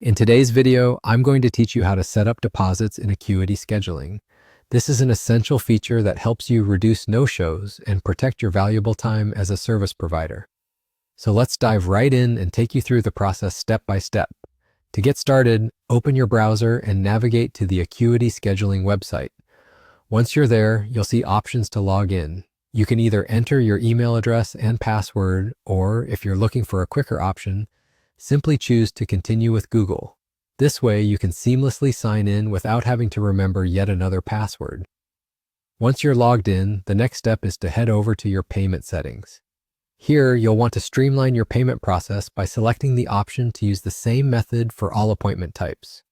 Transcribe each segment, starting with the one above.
In today's video, I'm going to teach you how to set up deposits in Acuity scheduling. This is an essential feature that helps you reduce no-shows and protect your valuable time as a service provider. So let's dive right in and take you through the process step by step. To get started, open your browser and navigate to the Acuity scheduling website. Once you're there, you'll see options to log in. You can either enter your email address and password, or if you're looking for a quicker option, simply choose to continue with Google. This way, you can seamlessly sign in without having to remember yet another password. Once you're logged in, the next step is to head over to your payment settings. Here, you'll want to streamline your payment process by selecting the option to use the same method for all appointment types.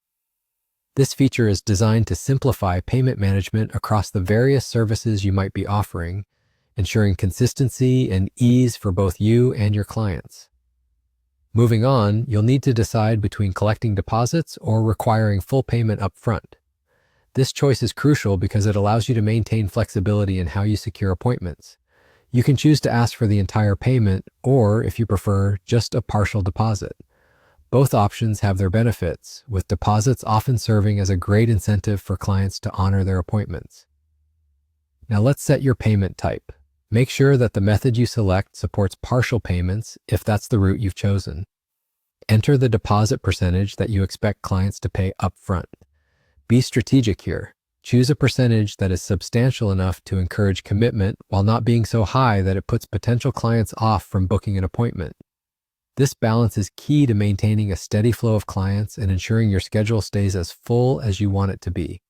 This feature is designed to simplify payment management across the various services you might be offering, ensuring consistency and ease for both you and your clients. Moving on, you'll need to decide between collecting deposits or requiring full payment up front. This choice is crucial because it allows you to maintain flexibility in how you secure appointments. You can choose to ask for the entire payment or, if you prefer, just a partial deposit. Both options have their benefits, with deposits often serving as a great incentive for clients to honor their appointments. Now let's set your payment type. Make sure that the method you select supports partial payments if that's the route you've chosen. Enter the deposit percentage that you expect clients to pay upfront. Be strategic here. Choose a percentage that is substantial enough to encourage commitment while not being so high that it puts potential clients off from booking an appointment. This balance is key to maintaining a steady flow of clients and ensuring your schedule stays as full as you want it to be.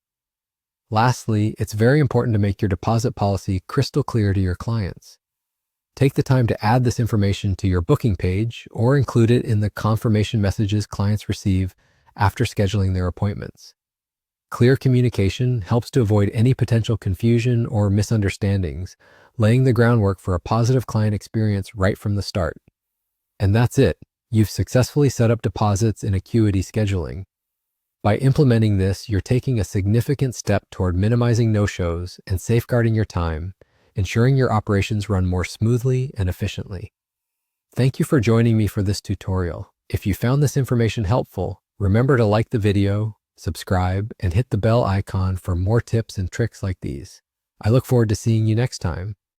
Lastly, it's very important to make your deposit policy crystal clear to your clients. Take the time to add this information to your booking page or include it in the confirmation messages clients receive after scheduling their appointments. Clear communication helps to avoid any potential confusion or misunderstandings, laying the groundwork for a positive client experience right from the start. And that's it. You've successfully set up deposits in Acuity scheduling. By implementing this, you're taking a significant step toward minimizing no-shows and safeguarding your time, ensuring your operations run more smoothly and efficiently. Thank you for joining me for this tutorial. If you found this information helpful, remember to like the video, subscribe, and hit the bell icon for more tips and tricks like these. I look forward to seeing you next time.